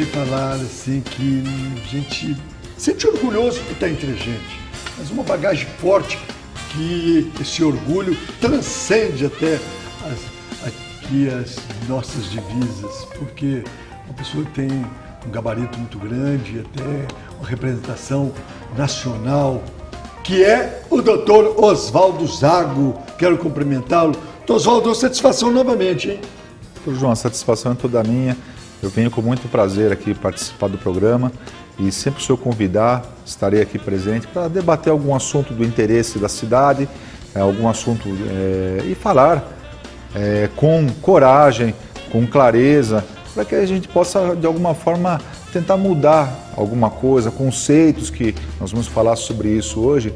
falar assim que a gente sente orgulhoso por estar entre a gente, mas uma bagagem forte que esse orgulho transcende até as nossas divisas, porque uma pessoa que tem um gabarito muito grande, até uma representação nacional, que é o Dr. Oswaldo Zago. Quero cumprimentá-lo. Dr. Oswaldo, satisfação novamente, hein? Doutor João, a satisfação é toda minha. Eu venho com muito prazer aqui participar do programa e sempre que o senhor convidar, estarei aqui presente para debater algum assunto do interesse da cidade, algum assunto e falar com coragem, com clareza, para que a gente possa, de alguma forma, tentar mudar alguma coisa, conceitos que nós vamos falar sobre isso hoje,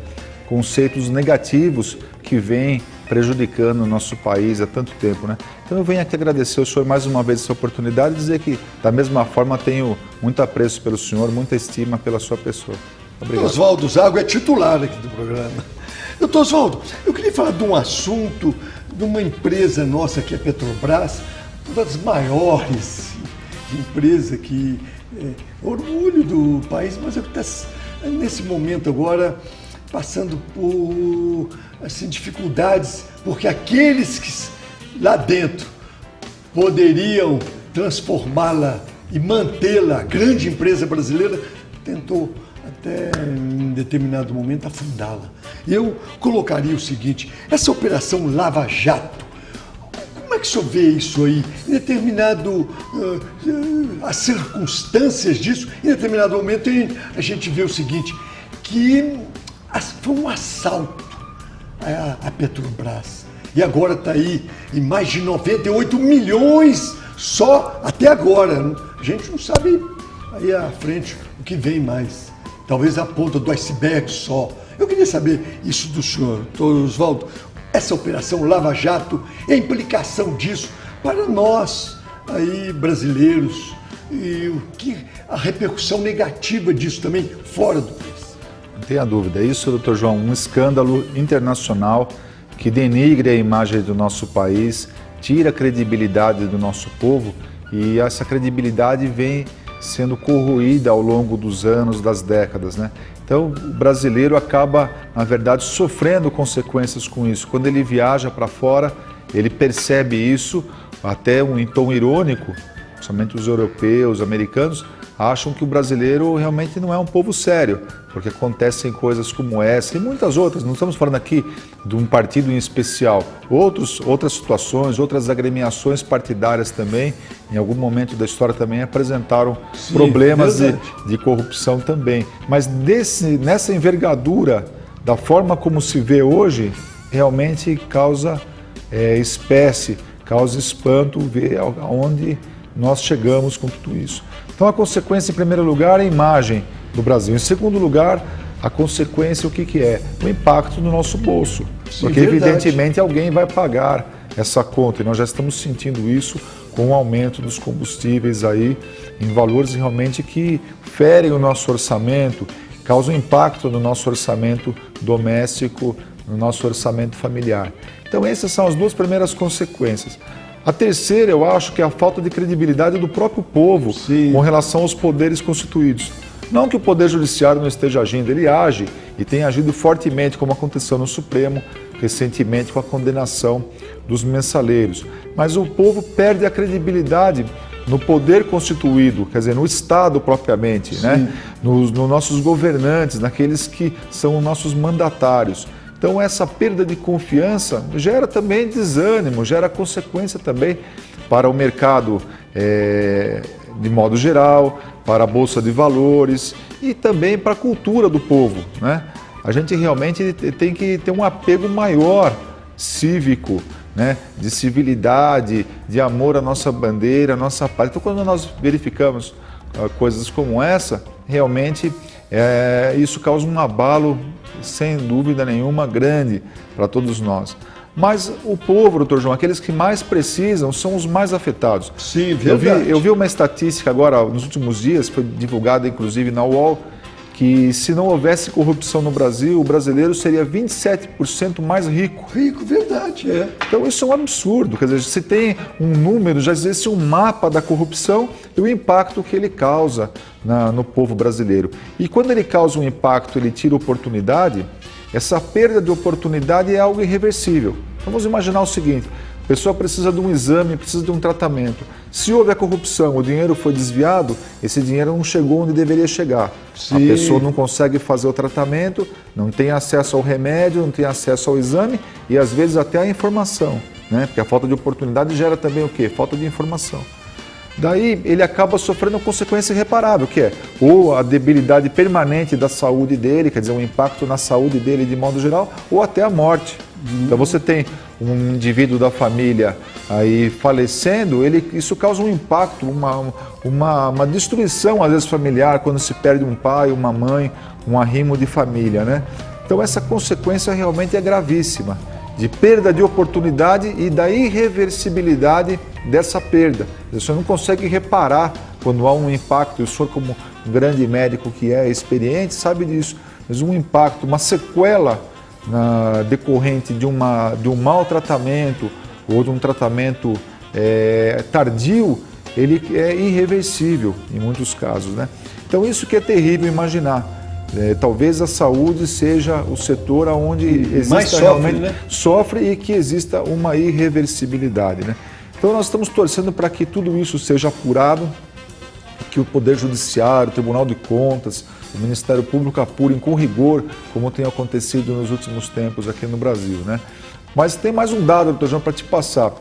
conceitos negativos que vêm prejudicando o nosso país há tanto tempo, né? Então eu venho aqui agradecer ao senhor mais uma vez essa oportunidade e dizer que, da mesma forma, tenho muito apreço pelo senhor, muita estima pela sua pessoa. Obrigado. Oswaldo Zago é titular aqui do programa. Doutor Oswaldo, eu queria falar de um assunto, de uma empresa nossa que é a Petrobras, uma das maiores empresas que é orgulho do país, mas é que está nesse momento agora passando por assim, dificuldades, porque aqueles que lá dentro poderiam transformá-la e mantê-la, a grande empresa brasileira, tentou até em determinado momento afundá-la. Eu colocaria o seguinte: essa operação Lava Jato, como é que o senhor vê isso aí? Em determinado, as circunstâncias disso, em determinado momento a gente vê o seguinte, que foi um assalto à Petrobras. E agora está aí em mais de 98 milhões só até agora. A gente não sabe aí à frente o que vem mais. Talvez a ponta do iceberg só. Eu queria saber isso do senhor, doutor Oswaldo. Essa operação Lava Jato e a implicação disso para nós aí brasileiros e a repercussão negativa disso também fora do país. Não tenha dúvida, isso, doutor João, um escândalo internacional que denigre a imagem do nosso país, tira a credibilidade do nosso povo e essa credibilidade vem sendo corroída ao longo dos anos, das décadas, né? Então, o brasileiro acaba, na verdade, sofrendo consequências com isso. Quando ele viaja para fora, ele percebe isso, até em tom irônico, somente os europeus, americanos, acham que o brasileiro realmente não é um povo sério, porque acontecem coisas como essa e muitas outras. Não estamos falando aqui de um partido em especial, outras situações, outras agremiações partidárias também, em algum momento da história também apresentaram problemas de corrupção também. Mas nessa envergadura, da forma como se vê hoje, realmente causa espécie, causa espanto ver aonde nós chegamos com tudo isso. Então a consequência, em primeiro lugar, é a imagem do Brasil. Em segundo lugar, a consequência, o que é? O impacto no nosso bolso. Sim, porque evidentemente alguém vai pagar essa conta e nós já estamos sentindo isso com o aumento dos combustíveis aí em valores realmente que ferem o nosso orçamento, causam impacto no nosso orçamento doméstico, no nosso orçamento familiar. Então essas são as duas primeiras consequências. A terceira, eu acho que é a falta de credibilidade do próprio povo com relação aos poderes constituídos. Não que o Poder Judiciário não esteja agindo, ele age e tem agido fortemente, como aconteceu no Supremo, recentemente com a condenação dos mensaleiros. Mas o povo perde a credibilidade no poder constituído, quer dizer, no Estado propriamente, né? Nos nossos governantes, naqueles que são os nossos mandatários. Então essa perda de confiança gera também desânimo, gera consequência também para o mercado de modo geral, para a Bolsa de Valores e também para a cultura do povo, né? A gente realmente tem que ter um apego maior cívico, né? De civilidade, de amor à nossa bandeira, à nossa pátria. Então quando nós verificamos coisas como essa, realmente isso causa um abalo, sem dúvida nenhuma, grande para todos nós. Mas o povo, doutor João, aqueles que mais precisam são os mais afetados. Sim, verdade. Eu vi uma estatística agora, nos últimos dias, foi divulgada inclusive na UOL, que que se não houvesse corrupção no Brasil, o brasileiro seria 27% mais rico. Rico, verdade, é. Então isso é um absurdo, quer dizer, se tem um número, já existe um mapa da corrupção e o impacto que ele causa no povo brasileiro. E quando ele causa um impacto, ele tira oportunidade, essa perda de oportunidade é algo irreversível. Então vamos imaginar o seguinte, a pessoa precisa de um exame, precisa de um tratamento. Se houve a corrupção, o dinheiro foi desviado, esse dinheiro não chegou onde deveria chegar. Sim. A pessoa não consegue fazer o tratamento, não tem acesso ao remédio, não tem acesso ao exame e às vezes até à informação, né? Porque a falta de oportunidade gera também o quê? Falta de informação. Daí ele acaba sofrendo consequência irreparável, que é ou a debilidade permanente da saúde dele, quer dizer, um impacto na saúde dele de modo geral, ou até a morte. Então você tem um indivíduo da família aí falecendo, isso causa um impacto, uma destruição às vezes familiar, quando se perde um pai, uma mãe, um arrimo de família, né? Então essa consequência realmente é gravíssima, de perda de oportunidade e da irreversibilidade dessa perda. Você não consegue reparar quando há um impacto, e o senhor como um grande médico que é experiente sabe disso, mas um impacto, uma sequela decorrente de um mau tratamento ou de um tratamento tardio, ele é irreversível em muitos casos, né? Então isso que é terrível imaginar. Talvez a saúde seja o setor onde exista realmente sofre e que exista uma irreversibilidade, né? Então nós estamos torcendo para que tudo isso seja apurado, que o Poder Judiciário, o Tribunal de Contas, o Ministério Público apurem com rigor, como tem acontecido nos últimos tempos aqui no Brasil, né? Mas tem mais um dado, doutor João, para te passar.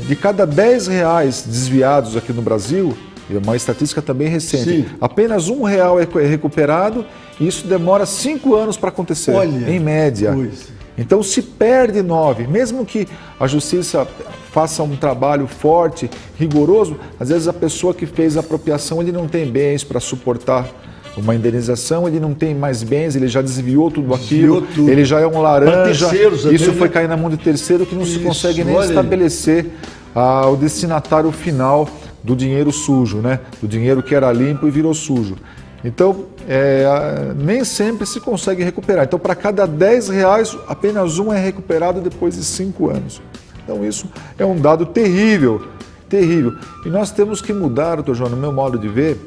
De cada R$10 desviados aqui no Brasil, é uma estatística também recente, sim, apenas R$1 é recuperado e isso demora 5 anos para acontecer, olha, em média. Pois. Então se perde 9, mesmo que a justiça faça um trabalho forte, rigoroso, às vezes a pessoa que fez a apropriação, ele não tem bens para suportar uma indenização, ele não tem mais bens, ele já desviou tudo aquilo, ele já é um laranja, isso foi cair na mão de terceiro que não se consegue nem estabelecer o destinatário final do dinheiro sujo, né? Do dinheiro que era limpo e virou sujo. Então, nem sempre se consegue recuperar. Então, para cada R$10, apenas um é recuperado depois de 5 anos. Então, isso é um dado terrível, terrível. E nós temos que mudar, doutor João, no meu modo de ver,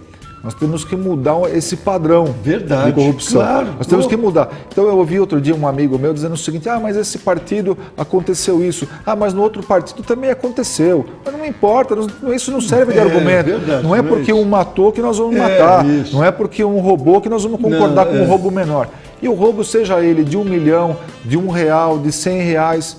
nós temos que mudar esse padrão de corrupção. Claro. Nós temos que mudar. Então eu ouvi outro dia um amigo meu dizendo o seguinte, mas esse partido aconteceu isso. Mas no outro partido também aconteceu. Mas não importa, isso não serve de argumento. Verdade, não é porque um matou que nós vamos matar. Isso. Não é porque um roubou que nós vamos concordar com um roubo menor. E o roubo, seja ele de R$1 milhão, de R$1, de R$100,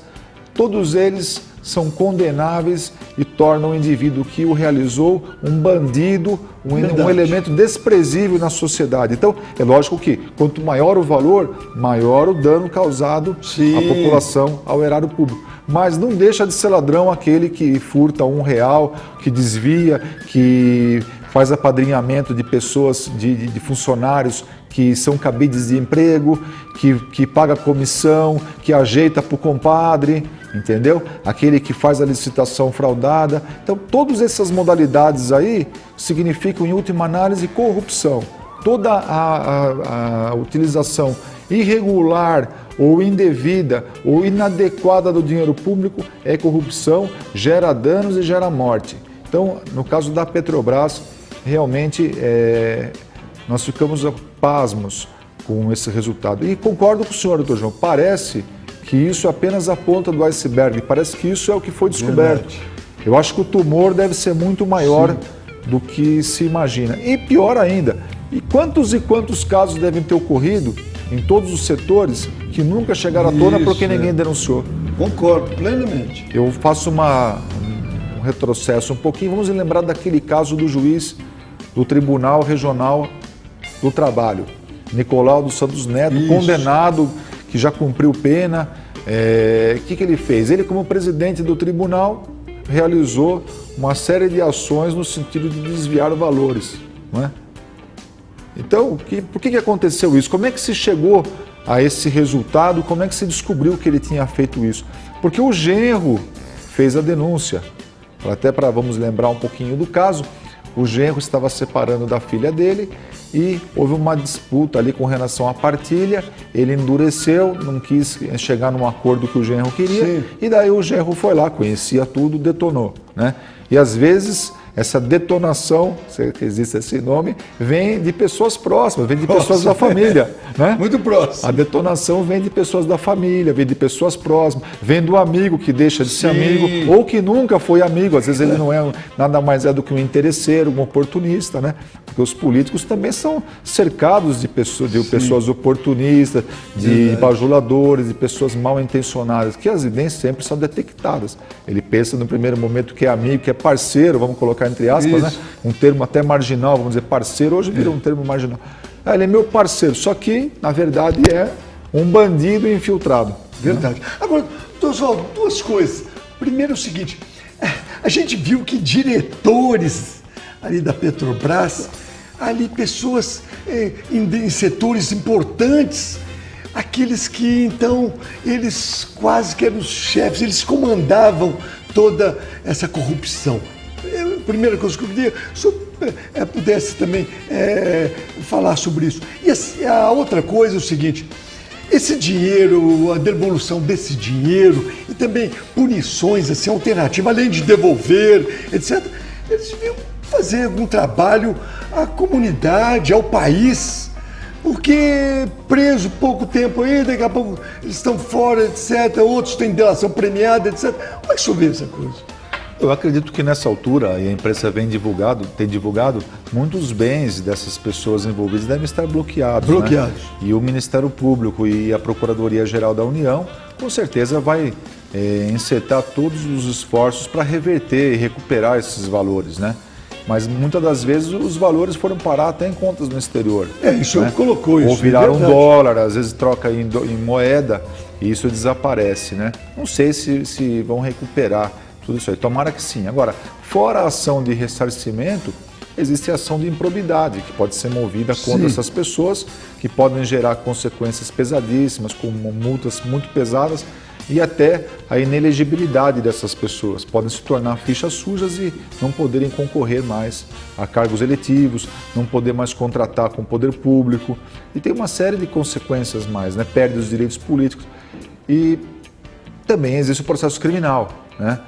todos eles são condenáveis e tornam o indivíduo que o realizou um bandido, um elemento desprezível na sociedade. Então, é lógico que quanto maior o valor, maior o dano causado à população, ao erário público. Mas não deixa de ser ladrão aquele que furta R$1, que desvia, que faz apadrinhamento de pessoas, de funcionários que são cabides de emprego, que paga comissão, que ajeita para o compadre, entendeu? Aquele que faz a licitação fraudada. Então, todas essas modalidades aí significam, em última análise, corrupção. Toda a utilização irregular ou indevida ou inadequada do dinheiro público é corrupção, gera danos e gera morte. Então, no caso da Petrobras, realmente nós ficamos pasmos com esse resultado. E concordo com o senhor, doutor João, parece que isso é apenas a ponta do iceberg, parece que isso é o que foi descoberto. Verdade. Eu acho que o tumor deve ser muito maior do que se imagina. E pior ainda, e quantos casos devem ter ocorrido em todos os setores que nunca chegaram à tona porque ninguém denunciou? Concordo plenamente. Eu faço um retrocesso um pouquinho, vamos lembrar daquele caso do juiz do Tribunal Regional do Trabalho, Nicolau dos Santos Neto, condenado, que já cumpriu pena. Que ele fez? Ele, como presidente do tribunal, realizou uma série de ações no sentido de desviar valores, não é? Então, por que aconteceu isso? Como é que se chegou a esse resultado? Como é que se descobriu que ele tinha feito isso? Porque o genro fez a denúncia. Vamos lembrar um pouquinho do caso. o genro estava separando da filha dele e houve uma disputa ali com relação à partilha, ele endureceu, não quis chegar num acordo que o genro queria, Sim. e daí o genro foi lá, conhecia tudo, detonou, né? E às vezes essa detonação, se existe esse nome, vem de pessoas próximas, vem de pessoas da família, né? Muito próximo. A detonação vem de pessoas da família, vem de pessoas próximas, vem do amigo que deixa de ser amigo ou que nunca foi amigo. Às vezes ele não é nada mais do que um interesseiro, um oportunista, né? Porque os políticos também são cercados de pessoas oportunistas, de bajuladores, de pessoas mal intencionadas, que as nem sempre são detectadas. Ele pensa no primeiro momento que é amigo, que é parceiro, vamos colocar entre aspas, né? Um termo até marginal, vamos dizer parceiro, hoje virou um termo marginal. Ele é meu parceiro, só que, na verdade, é um bandido infiltrado. Verdade. Agora, doutor Oswaldo, duas coisas. Primeiro é o seguinte, a gente viu que diretores ali da Petrobras, ali pessoas em setores importantes, aqueles que então, eles quase que eram os chefes, eles comandavam toda essa corrupção. A primeira coisa que eu queria, se eu pudesse também falar sobre isso. E a outra coisa é o seguinte, esse dinheiro, a devolução desse dinheiro e também punições assim, alternativas, além de devolver, etc., eles deviam fazer algum trabalho à comunidade, ao país, porque preso pouco tempo aí, daqui a pouco eles estão fora, etc., outros têm delação premiada, etc. Como é que o senhor vê essa coisa? Eu acredito que nessa altura, e a imprensa tem divulgado, muitos bens dessas pessoas envolvidas devem estar bloqueados. Né? E o Ministério Público e a Procuradoria-Geral da União, com certeza, vai encetar todos os esforços para reverter e recuperar esses valores, né? Mas muitas das vezes os valores foram parar até em contas no exterior. Isso né? Colocou isso. Ou viraram dólar, às vezes troca em moeda e isso desaparece, né? Não sei se vão recuperar tudo isso aí, tomara que sim. Agora, fora a ação de ressarcimento, existe a ação de improbidade, que pode ser movida contra essas pessoas, que podem gerar consequências pesadíssimas, como multas muito pesadas, e até a inelegibilidade dessas pessoas. Podem se tornar fichas sujas e não poderem concorrer mais a cargos eletivos, não poder mais contratar com o poder público, e tem uma série de consequências mais, né? Perde os direitos políticos. E também existe o processo criminal, né?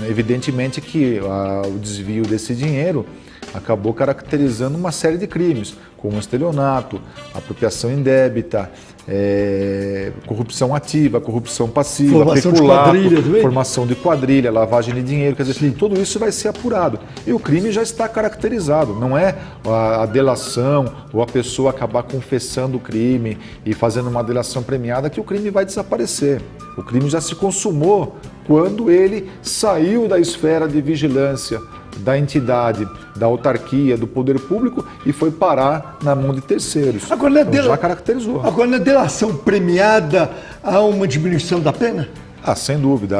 Evidentemente que o desvio desse dinheiro acabou caracterizando uma série de crimes, como estelionato, apropriação indébita, corrupção ativa, corrupção passiva, formação de quadrilha, lavagem de dinheiro, quer dizer, tudo isso vai ser apurado. E o crime já está caracterizado, não é a delação ou a pessoa acabar confessando o crime e fazendo uma delação premiada que o crime vai desaparecer. O crime já se consumou quando ele saiu da esfera de vigilância da entidade, da autarquia, do poder público e foi parar na mão de terceiros. Agora, então, já caracterizou. Agora, na delação premiada, há uma diminuição da pena? Sem dúvida.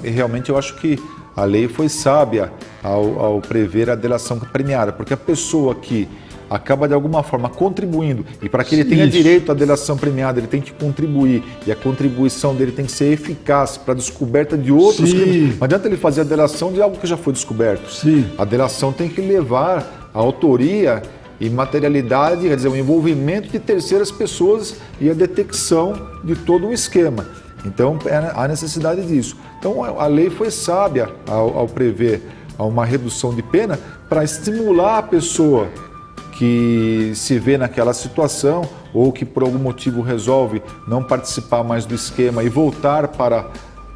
Realmente eu acho que a lei foi sábia ao prever a delação premiada, porque a pessoa que acaba de alguma forma contribuindo, e para que ele tenha direito à delação premiada, ele tem que contribuir, e a contribuição dele tem que ser eficaz para a descoberta de outros crimes. Não adianta ele fazer a delação de algo que já foi descoberto. A delação tem que levar a autoria e materialidade, quer dizer, o envolvimento de terceiras pessoas e a detecção de todo um esquema. Então, há necessidade disso. Então, a lei foi sábia ao prever uma redução de pena para estimular a pessoa que se vê naquela situação ou que por algum motivo resolve não participar mais do esquema e voltar para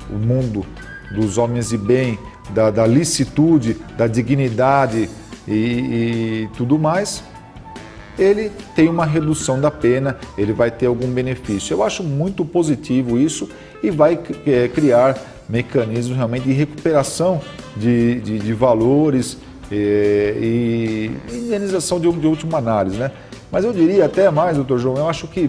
o mundo dos homens de bem, da licitude, da dignidade e tudo mais, ele tem uma redução da pena, ele vai ter algum benefício. Eu acho muito positivo isso e vai criar mecanismos realmente de recuperação de valores e indenização de última análise, né? Mas eu diria até mais, doutor João, eu acho que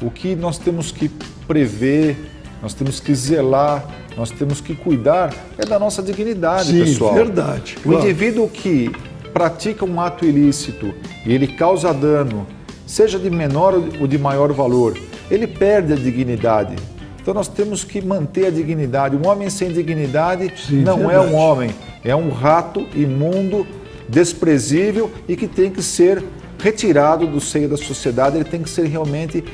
o que nós temos que prever, nós temos que zelar, nós temos que cuidar é da nossa dignidade, pessoal. Verdade. O indivíduo que pratica um ato ilícito e ele causa dano, seja de menor ou de maior valor, ele perde a dignidade. Então nós temos que manter a dignidade. Um homem sem dignidade não é um homem, é um rato imundo, desprezível e que tem que ser retirado do seio da sociedade. Ele tem que ser realmente,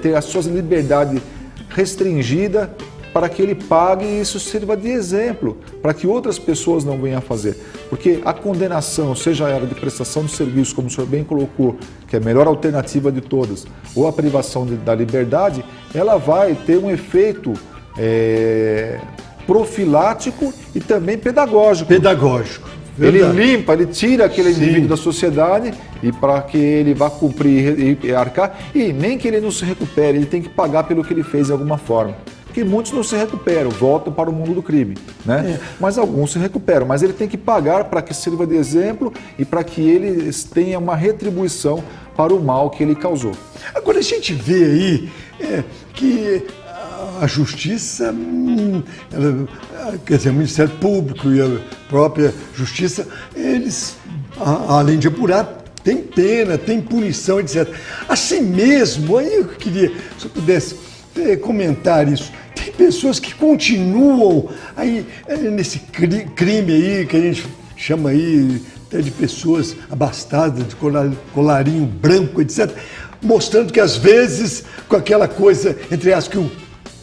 ter a sua liberdade restringida para que ele pague e isso sirva de exemplo, para que outras pessoas não venham a fazer. Porque a condenação, seja ela de prestação de serviço, como o senhor bem colocou, que é a melhor alternativa de todas, ou a privação da liberdade, ela vai ter um efeito profilático e também pedagógico. Pedagógico. Ele Verdade. limpa, ele tira aquele Sim. indivíduo da sociedade e para que ele vá cumprir e arcar, e nem que ele não se recupere, ele tem que pagar pelo que ele fez de alguma forma. Porque muitos não se recuperam, voltam para o mundo do crime, né? Mas alguns se recuperam, mas ele tem que pagar para que sirva de exemplo e para que ele tenha uma retribuição para o mal que ele causou. Agora a gente vê aí que a Justiça, quer dizer, o Ministério Público e a própria Justiça, eles, além de apurar, tem pena, tem punição, etc. Assim mesmo, aí eu queria, se eu pudesse comentar isso, tem pessoas que continuam aí nesse crime aí, que a gente chama aí até de pessoas abastadas, de colarinho branco, etc., mostrando que às vezes, com aquela coisa, entre aspas, que o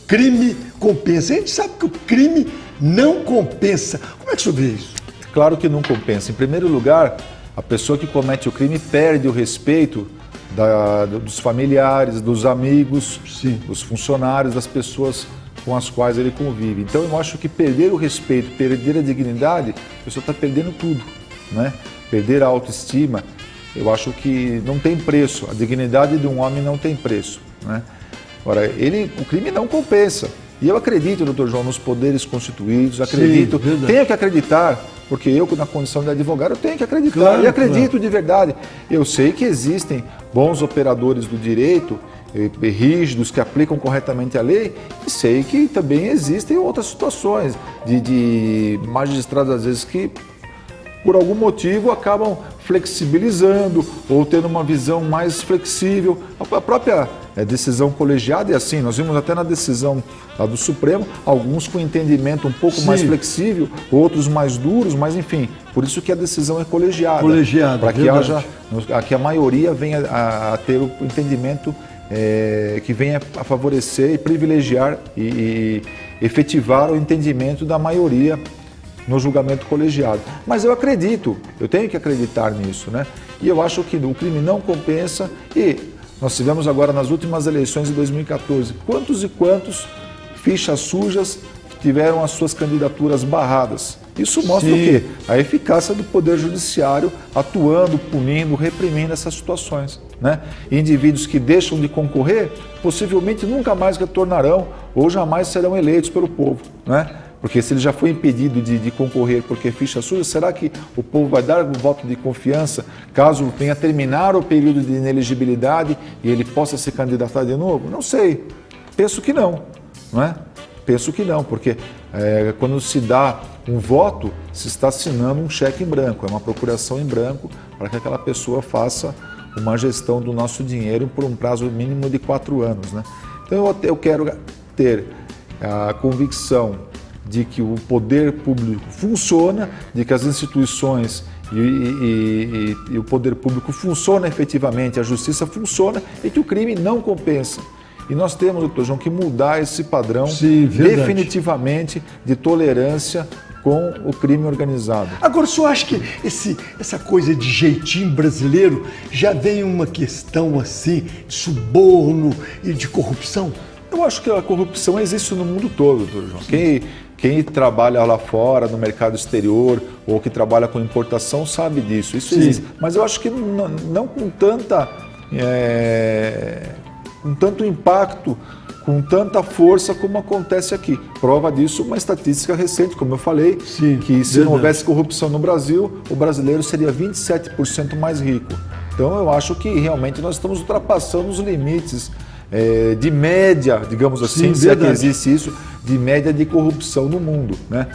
crime compensa. A gente sabe que o crime não compensa. Como é que o senhor vê isso? Claro que não compensa. Em primeiro lugar, a pessoa que comete o crime perde o respeito dos familiares, dos amigos, Sim. dos funcionários, das pessoas com as quais ele convive. Então eu acho que perder o respeito, perder a dignidade, a pessoa está perdendo tudo, né? Perder a autoestima, eu acho que não tem preço. A dignidade de um homem não tem preço, né? Agora, o crime não compensa. E eu acredito, doutor João, nos poderes constituídos, acredito, Sim, tenho que acreditar, porque eu, na condição de advogado, eu tenho que acreditar, Claro, e acredito claro. de verdade. Eu sei que existem bons operadores do direito, rígidos, que aplicam corretamente a lei, e sei que também existem outras situações de magistrados, às vezes, que por algum motivo acabam flexibilizando ou tendo uma visão mais flexível. A própria decisão colegiada é assim, nós vimos até na decisão do Supremo, alguns com entendimento um pouco Sim. mais flexível, outros mais duros, mas enfim, por isso que a decisão é colegiada. Para que verdade. que a maioria venha a ter o entendimento que venha a favorecer e privilegiar e efetivar o entendimento da maioria no julgamento colegiado. Mas eu acredito, eu tenho que acreditar nisso, né? E eu acho que o crime não compensa e nós tivemos agora nas últimas eleições de 2014, quantos e quantos fichas sujas tiveram as suas candidaturas barradas. Isso mostra Sim. o quê? A eficácia do Poder Judiciário atuando, punindo, reprimindo essas situações, né? Indivíduos que deixam de concorrer, possivelmente nunca mais retornarão ou jamais serão eleitos pelo povo, né? Porque se ele já foi impedido de concorrer porque ficha suja, será que o povo vai dar um voto de confiança caso venha terminar o período de inelegibilidade e ele possa se candidatar de novo? Não sei. Penso que não, não é? Penso que não, porque quando se dá um voto, se está assinando um cheque em branco, é uma procuração em branco para que aquela pessoa faça uma gestão do nosso dinheiro por um prazo mínimo de 4 anos, né? Então eu quero ter a convicção de que o poder público funciona, de que as instituições e o poder público funcionam efetivamente, a justiça funciona e que o crime não compensa. E nós temos, doutor João, que mudar esse padrão. Sim, verdade. Definitivamente de tolerância com o crime organizado. Agora, o senhor acha que essa coisa de jeitinho brasileiro já vem uma questão assim de suborno e de corrupção? Eu acho que a corrupção existe no mundo todo, doutor João. Quem trabalha lá fora, no mercado exterior, ou que trabalha com importação, sabe disso. Isso Sim. existe. Mas eu acho que não com tanto impacto, com tanta força como acontece aqui. Prova disso uma estatística recente, como eu falei, Sim, que se verdade. não houvesse corrupção no Brasil, o brasileiro seria 27% mais rico. Então eu acho que realmente nós estamos ultrapassando os limites de média, digamos assim, Sim, se é que verdade. existe isso, de média de corrupção no mundo, né?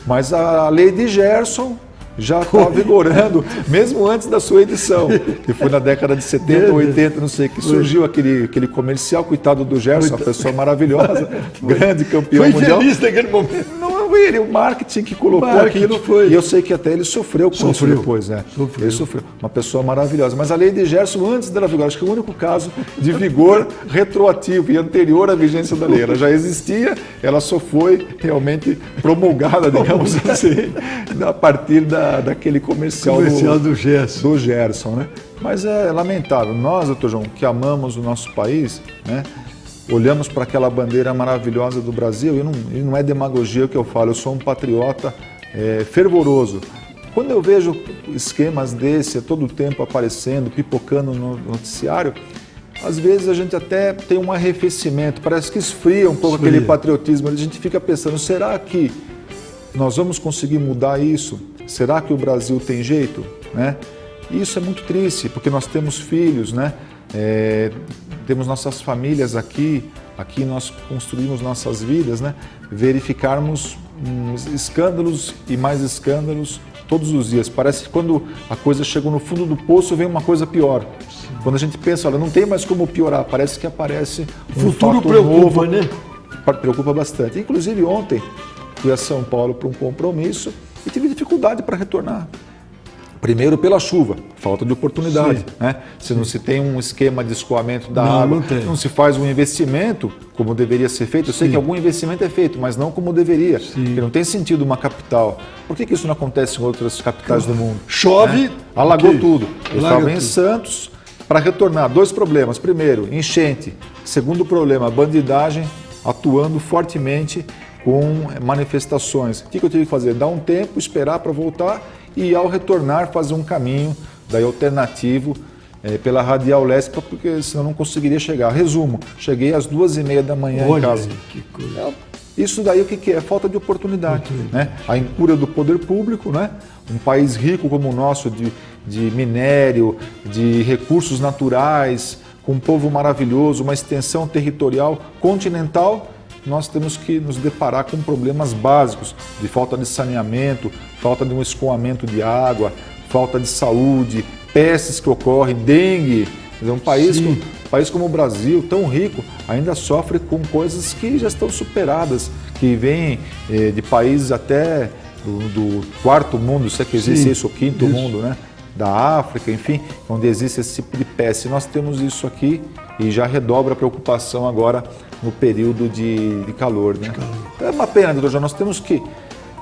Mas a lei de Gerson já está vigorando, mesmo antes da sua edição, que foi na década de 70, 80, não sei, que surgiu aquele comercial, coitado do Gerson, uma pessoa maravilhosa, grande campeão Foi mundial. feliz naquele momento. Não Não, ele, o marketing que colocou aquilo, e eu sei que até ele sofreu com isso depois, né? Ele sofreu. Uma pessoa maravilhosa. Mas a lei de Gerson, antes dela vigorar, acho que é o único caso de vigor retroativo e anterior à vigência da lei. Ela já existia, ela só foi realmente promulgada, digamos assim, a partir daquele comercial do Gerson. Do Gerson, né? Mas é lamentável. Nós, doutor João, que amamos o nosso país, né? Olhamos para aquela bandeira maravilhosa do Brasil, e não é demagogia o que eu falo, eu sou um patriota fervoroso. Quando eu vejo esquemas desse, todo o tempo aparecendo, pipocando no noticiário, às vezes a gente até tem um arrefecimento, parece que esfria um pouco aquele patriotismo, a gente fica pensando, será que nós vamos conseguir mudar isso? Será que o Brasil tem jeito? Né? E isso é muito triste, porque nós temos filhos, né? Temos nossas famílias aqui nós construímos nossas vidas, né? Verificarmos escândalos e mais escândalos todos os dias. Parece que quando a coisa chegou no fundo do poço, vem uma coisa pior. Quando a gente pensa, olha, não tem mais como piorar, parece que aparece um futuro fato preocupa, novo, né? Preocupa bastante. Inclusive ontem fui a São Paulo para um compromisso e tive dificuldade para retornar. Primeiro pela chuva, falta de oportunidade. Né? Se não se tem um esquema de escoamento da água, não se faz um investimento como deveria ser feito. Eu sei que algum investimento é feito, mas não como deveria. Porque não tem sentido uma capital. Por que isso não acontece em outras capitais do mundo? Chove, né? Alagou tudo. Eu estava em Santos para retornar. 2 problemas. Primeiro, enchente. Segundo problema, bandidagem atuando fortemente com manifestações. O que eu tive que fazer? Dar um tempo, esperar para voltar e, ao retornar, fazer um caminho daí alternativo pela Radial Leste, porque senão não conseguiria chegar. Resumo, cheguei às 2h30 da manhã em casa. Que coisa. Isso daí o que é? Falta de oportunidade. Né? A incúria do poder público, né? Um país rico como o nosso, de minério, de recursos naturais, com um povo maravilhoso, uma extensão territorial continental, nós temos que nos deparar com problemas básicos de falta de saneamento, falta de um escoamento de água, falta de saúde, pestes que ocorrem, dengue. Um país como o Brasil, tão rico, ainda sofre com coisas que já estão superadas, que vêm de países até do 4º mundo, se é que existe isso, o 5º mundo, né? Da África, enfim, onde existe esse tipo de peste. Nós temos isso aqui e já redobra a preocupação agora no período de calor. Né? É uma pena, doutor João, nós temos que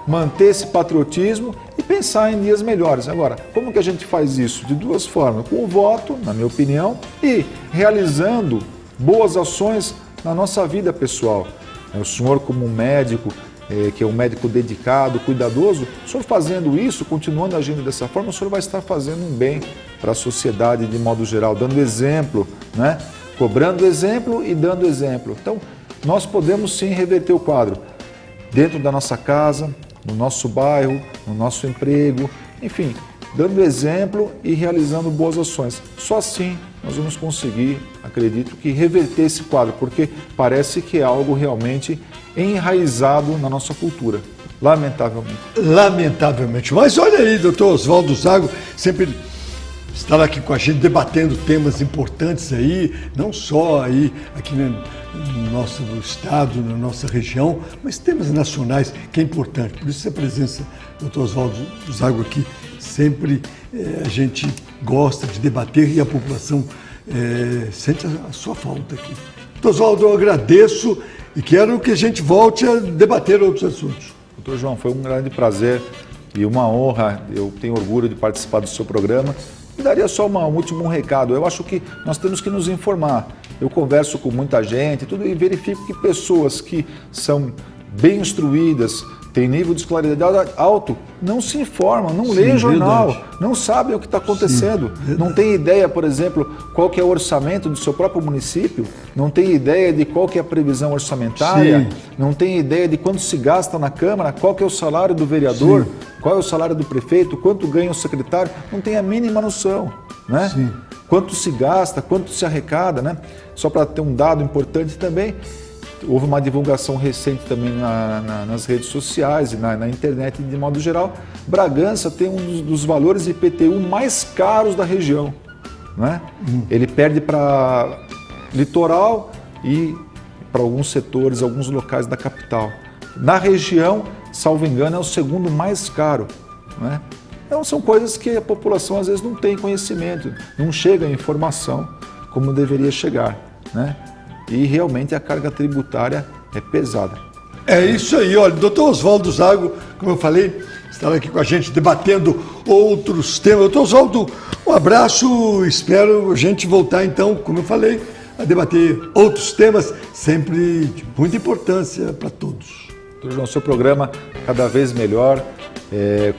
manter esse patriotismo e pensar em dias melhores. Agora, como que a gente faz isso? De 2 formas, com o voto, na minha opinião, e realizando boas ações na nossa vida pessoal. O senhor, como médico, que é um médico dedicado, cuidadoso, o senhor fazendo isso, continuando agindo dessa forma, o senhor vai estar fazendo um bem para a sociedade de modo geral, dando exemplo, né? Cobrando exemplo e dando exemplo. Então, nós podemos sim reverter o quadro dentro da nossa casa, no nosso bairro, no nosso emprego, enfim, dando exemplo e realizando boas ações. Só assim nós vamos conseguir, acredito, que reverter esse quadro, porque parece que é algo realmente enraizado na nossa cultura, lamentavelmente. Lamentavelmente. Mas olha aí, doutor Oswaldo Zago, sempre estar aqui com a gente debatendo temas importantes aí, não só aí aqui no nosso estado, na nossa região, mas temas nacionais que é importante. Por isso a presença do doutor Oswaldo Zago aqui, sempre a gente gosta de debater e a população sente a sua falta aqui. Doutor Oswaldo, eu agradeço e quero que a gente volte a debater outros assuntos. Doutor João, foi um grande prazer e uma honra, eu tenho orgulho de participar do seu programa. E daria só um último recado. Eu acho que nós temos que nos informar. Eu converso com muita gente e verifico que pessoas que são bem instruídas, têm nível de escolaridade alto, não se informam, não leem jornal, não sabem o que está acontecendo. Não tem ideia, por exemplo, qual que é o orçamento do seu próprio município, não tem ideia de qual que é a previsão orçamentária, não tem ideia de quanto se gasta na Câmara, qual que é o salário do vereador, qual é o salário do prefeito, quanto ganha o secretário, não tem a mínima noção, né? Quanto se gasta, quanto se arrecada, né? Só para ter um dado importante também, houve uma divulgação recente também nas redes sociais e na internet de modo geral. Bragança tem um dos valores IPTU mais caros da região, né? Ele perde para litoral e para alguns setores, alguns locais da capital. Na região, salvo engano, é o segundo mais caro, né? Então são coisas que a população às vezes não tem conhecimento, não chega a informação como deveria chegar, né? E realmente a carga tributária é pesada. É isso aí, olha, doutor Oswaldo Zago, como eu falei, estará aqui com a gente debatendo outros temas. Doutor Oswaldo, um abraço, espero a gente voltar então, como eu falei, a debater outros temas, sempre de muita importância para todos. Doutor João, seu programa cada vez melhor,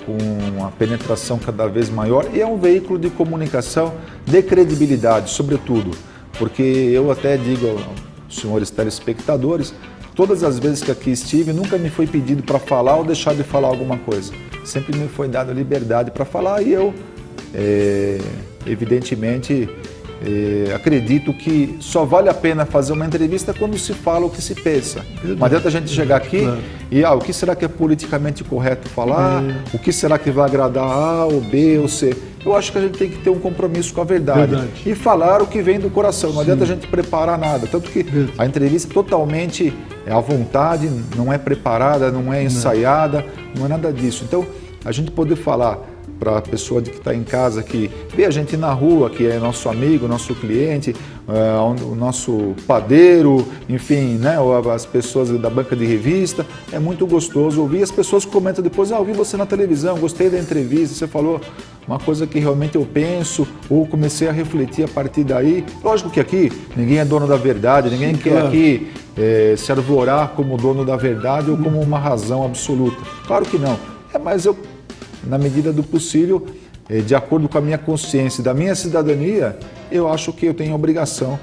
com a penetração cada vez maior, e é um veículo de comunicação de credibilidade, sobretudo, porque eu até digo aos senhores telespectadores, todas as vezes que aqui estive, nunca me foi pedido para falar ou deixar de falar alguma coisa. Sempre me foi dada liberdade para falar e eu, evidentemente, acredito que só vale a pena fazer uma entrevista quando se fala o que se pensa. Não adianta a gente chegar aqui e o que será que é politicamente correto falar, o que será que vai agradar A ou B ou C. Eu acho que a gente tem que ter um compromisso com a verdade. E falar o que vem do coração. Não adianta a gente preparar nada. Tanto que a entrevista é totalmente à vontade, não é preparada, não é ensaiada, não é nada disso. Então, a gente poder falar para a pessoa que está em casa, que vê a gente na rua, que é nosso amigo, nosso cliente, o nosso padeiro, enfim, né, as pessoas da banca de revista, é muito gostoso ouvir. As pessoas comentam depois, ouvi você na televisão, gostei da entrevista, você falou uma coisa que realmente eu penso, ou comecei a refletir a partir daí. Lógico que aqui ninguém é dono da verdade, ninguém quer aqui se arvorar como dono da verdade ou como uma razão absoluta. Claro que não, mas eu, na medida do possível, de acordo com a minha consciência e da minha cidadania, eu acho que eu tenho a obrigação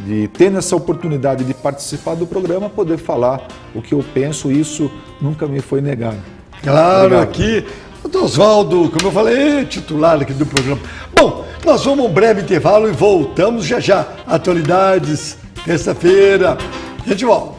de, tendo essa oportunidade de participar do programa, poder falar o que eu penso, e isso nunca me foi negado. Claro, obrigado. Aqui, o Oswaldo, como eu falei, titular aqui do programa. Bom, nós vamos a um breve intervalo e voltamos já já. Atualidades, terça-feira, a gente volta.